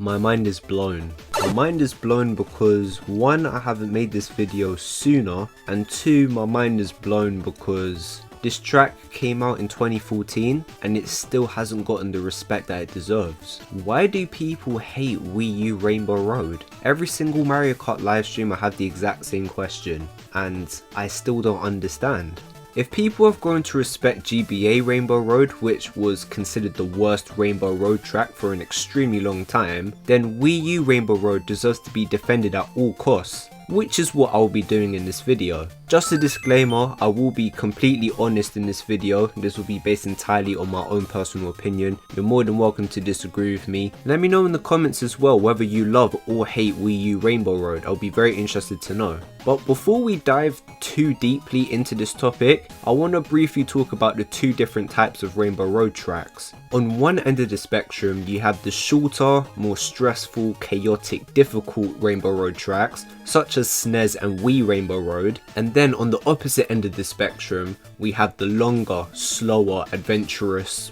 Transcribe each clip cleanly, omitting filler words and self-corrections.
My mind is blown. My mind is blown because one, I haven't made this video sooner, and two, my mind is blown because this track came out in 2014 and it still hasn't gotten the respect that it deserves. Why do people hate Wii U Rainbow Road? Every single Mario Kart livestream I have the exact same question and I still don't understand. If people have grown to respect GBA Rainbow Road, which was considered the worst Rainbow Road track for an extremely long time, then Wii U Rainbow Road deserves to be defended at all costs, which is what I'll be doing in this video. Just a disclaimer, I will be completely honest in this video. This will be based entirely on my own personal opinion. You're more than welcome to disagree with me. Let me know in the comments as well whether you love or hate Wii U Rainbow Road. I'll be very interested to know. But before we dive too deeply into this topic, I want to briefly talk about the two different types of Rainbow Road tracks. On one end of the spectrum, you have the shorter, more stressful, chaotic, difficult Rainbow Road tracks, such as SNES and Wii Rainbow Road, and then on the opposite end of the spectrum, we have the longer, slower, adventurous,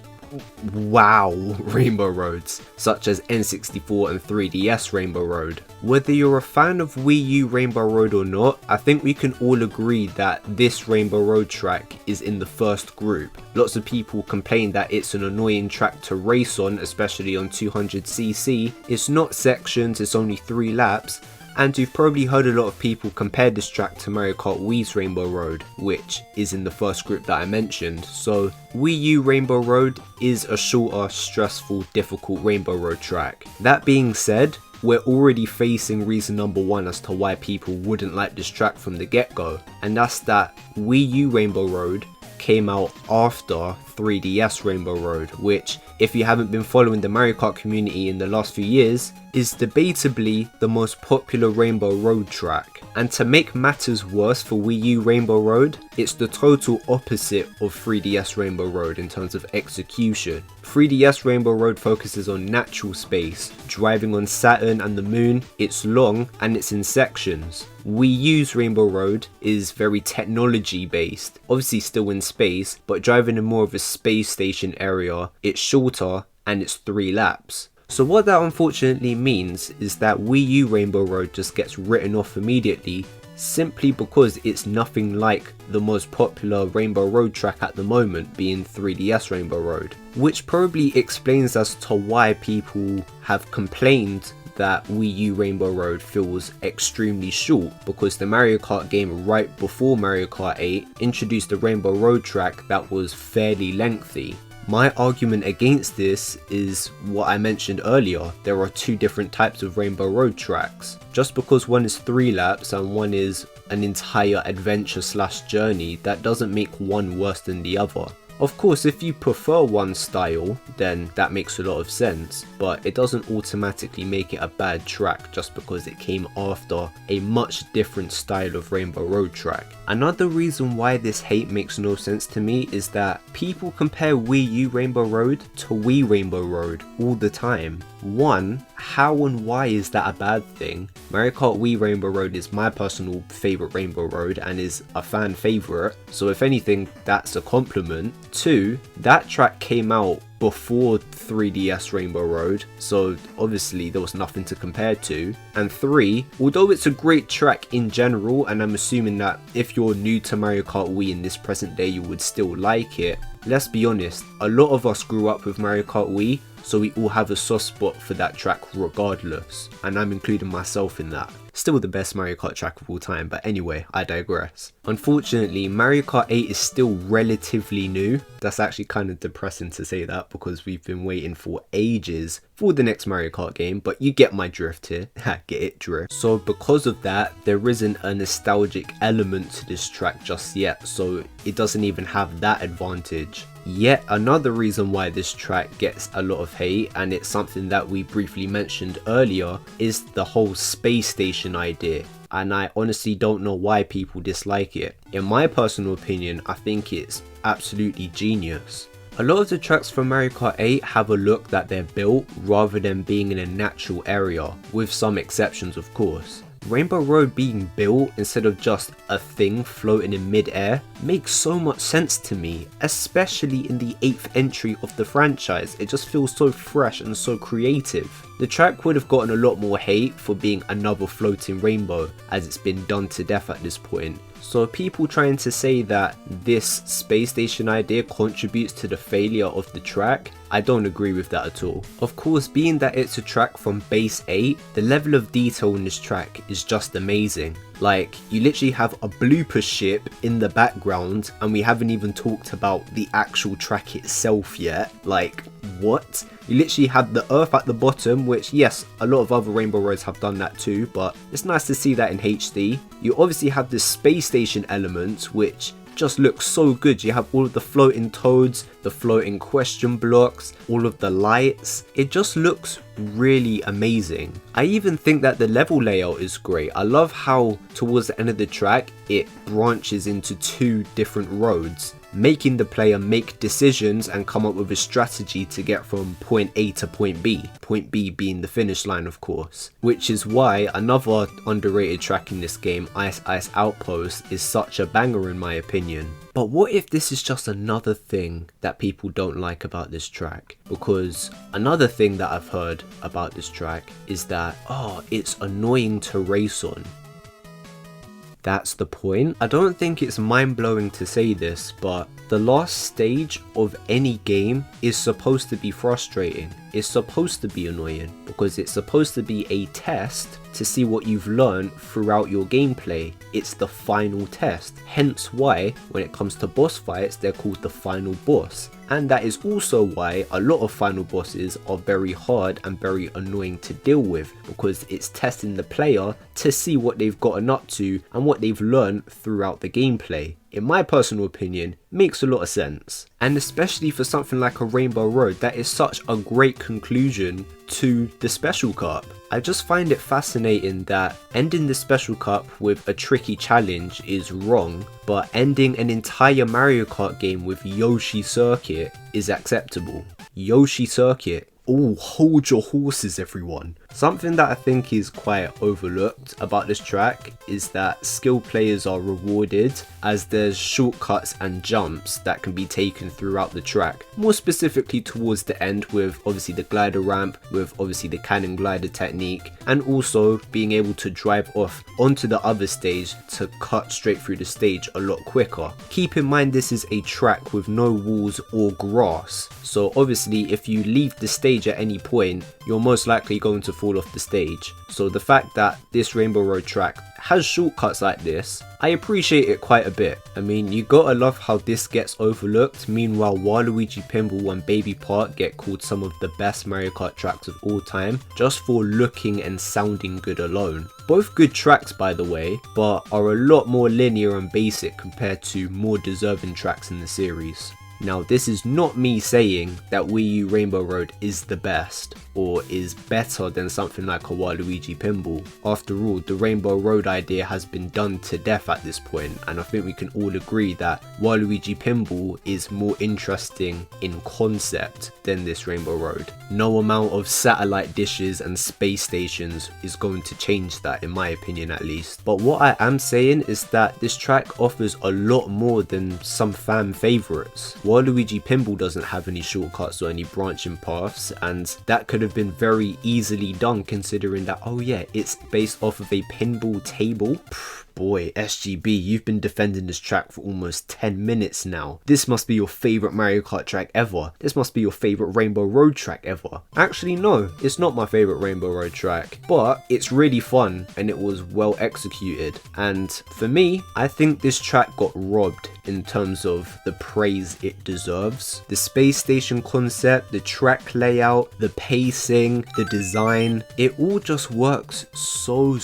wow Rainbow Roads, such as N64 and 3DS Rainbow Road. Whether you're a fan of Wii U Rainbow Road or not, I think we can all agree that this Rainbow Road track is in the first group. Lots of people complain that it's an annoying track to race on, especially on 200cc. It's not sections, it's only 3 laps. And you've probably heard a lot of people compare this track to Mario Kart Wii's Rainbow Road, which is in the first group that I mentioned. So Wii U Rainbow Road is a shorter, stressful, difficult Rainbow Road track. That being said, we're already facing reason number one as to why people wouldn't like this track from the get-go, and that's that Wii U Rainbow Road came out after 3DS Rainbow Road, which, if you haven't been following the Mario Kart community in the last few years, is debatably the most popular Rainbow Road track. And to make matters worse for Wii U Rainbow Road, it's the total opposite of 3DS Rainbow Road in terms of execution. 3DS Rainbow Road focuses on natural space, driving on Saturn and the moon, it's long and it's in sections. Wii U's Rainbow Road is very technology based, obviously still in space, but driving in more of a space station area, it's shorter and it's 3 laps. So what that unfortunately means is that Wii U Rainbow Road just gets written off immediately, simply because it's nothing like the most popular Rainbow Road track at the moment, being 3DS Rainbow Road. Which probably explains as to why people have complained that Wii U Rainbow Road feels extremely short, because the Mario Kart game right before Mario Kart 8 introduced a Rainbow Road track that was fairly lengthy. My argument against this is what I mentioned earlier. There are two different types of Rainbow Road tracks. Just because one is 3 laps and one is an entire adventure slash journey, that doesn't make one worse than the other. Of course, if you prefer one style, then that makes a lot of sense, but it doesn't automatically make it a bad track just because it came after a much different style of Rainbow Road track. Another reason why this hate makes no sense to me is that people compare Wii U Rainbow Road to Wii Rainbow Road all the time. One, how and why is that a bad thing? Mario Kart Wii Rainbow Road is my personal favourite Rainbow Road and is a fan favourite, so if anything, that's a compliment. Two, that track came out before 3DS Rainbow Road, so obviously there was nothing to compare to. And three, although it's a great track in general, and I'm assuming that if you're new to Mario Kart Wii in this present day you would still like it, let's be honest, a lot of us grew up with Mario Kart Wii, so we all have a soft spot for that track regardless, and I'm including myself in that. Still the best Mario Kart track of all time, but anyway, I digress. Unfortunately, Mario Kart 8 is still relatively new. That's actually kind of depressing to say that because we've been waiting for ages for the next Mario Kart game, but you get my drift here. Get it, drift. So because of that, there isn't a nostalgic element to this track just yet, so it doesn't even have that advantage. Yet another reason why this track gets a lot of hate, and it's something that we briefly mentioned earlier, is the whole space station idea. And I honestly don't know why people dislike it. In my personal opinion, I think it's absolutely genius. A lot of the tracks from Mario Kart 8 have a look that they're built rather than being in a natural area, with some exceptions of course. Rainbow Road being built instead of just a thing floating in mid-air makes so much sense to me, especially in the 8th entry of the franchise. It just feels so fresh and so creative. The track would have gotten a lot more hate for being another floating rainbow, as it's been done to death at this point. So people trying to say that this space station idea contributes to the failure of the track, I don't agree with that at all. Of course, being that it's a track from base 8, the level of detail in this track is just amazing. Like, you literally have a blooper ship in the background, and we haven't even talked about the actual track itself yet. Like, what? You literally have the Earth at the bottom, which yes, a lot of other Rainbow Roads have done that too, but it's nice to see that in HD. You obviously have the space station elements, which just looks so good. You have all of the floating toads, the floating question blocks, all of the lights. It just looks really amazing. I even think that the level layout is great. I love how towards the end of the track it branches into 2 different roads, making the player make decisions and come up with a strategy to get from point A to point B. Point B being the finish line, of course. Which is why another underrated track in this game, Ice Ice Outpost, is such a banger in my opinion. But what if this is just another thing that people don't like about this track? Because another thing that I've heard about this track is that, oh, it's annoying to race on. That's the point. I don't think it's mind-blowing to say this, but the last stage of any game is supposed to be frustrating. It's supposed to be annoying because it's supposed to be a test to see what you've learned throughout your gameplay. It's the final test. Hence why when it comes to boss fights, they're called the final boss. And that is also why a lot of final bosses are very hard and very annoying to deal with, because it's testing the player to see what they've gotten up to and what they've learned throughout the gameplay. In my personal opinion, makes a lot of sense. And especially for something like a Rainbow Road, that is such a great conclusion to the Special Cup. I just find it fascinating that ending the Special Cup with a tricky challenge is wrong, but ending an entire Mario Kart game with Yoshi Circuit is acceptable. Yoshi Circuit. Oh, hold your horses everyone. Something that I think is quite overlooked about this track is that skilled players are rewarded, as there's shortcuts and jumps that can be taken throughout the track. More specifically towards the end, with obviously the glider ramp, with obviously the cannon glider technique, and also being able to drive off onto the other stage to cut straight through the stage a lot quicker. Keep in mind this is a track with no walls or grass, so obviously if you leave the stage at any point, you're most likely going to fall off the stage. So the fact that this Rainbow Road track has shortcuts like this, I appreciate it quite a bit. I mean, you gotta love how this gets overlooked. Meanwhile, Waluigi Pinball and Baby Park get called some of the best Mario Kart tracks of all time, just for looking and sounding good alone. Both good tracks by the way, but are a lot more linear and basic compared to more deserving tracks in the series. Now, this is not me saying that Wii U Rainbow Road is the best or is better than something like a Waluigi Pinball. After all, the Rainbow Road idea has been done to death at this point, and I think we can all agree that Waluigi Pinball is more interesting in concept than this Rainbow Road. No amount of satellite dishes and space stations is going to change that, in my opinion at least. But what I am saying is that this track offers a lot more than some fan favourites. Waluigi Pinball doesn't have any shortcuts or any branching paths, and that could have been very easily done considering that, oh yeah, it's based off of a pinball table. Boy, SGB, you've been defending this track for almost 10 minutes now. This must be your favourite Mario Kart track ever. This must be your favourite Rainbow Road track ever. Actually, no, it's not my favourite Rainbow Road track, but it's really fun and it was well executed. And for me, I think this track got robbed in terms of the praise it deserves. The space station concept, the track layout, the pacing, the design, it all just works so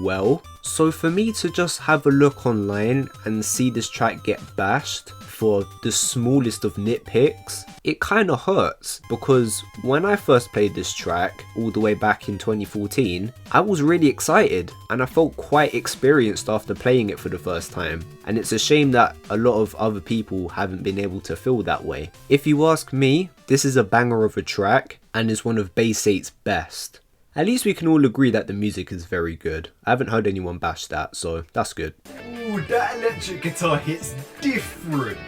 well. So for me to just have a look online and see this track get bashed for the smallest of nitpicks, it kind of hurts, because when I first played this track all the way back in 2014, I was really excited and I felt quite experienced after playing it for the first time, and it's a shame that a lot of other people haven't been able to feel that way. If you ask me, this is a banger of a track and is one of Base 8's best. At least we can all agree that the music is very good. I haven't heard anyone bash that, so that's good. Ooh, that electric guitar hits different.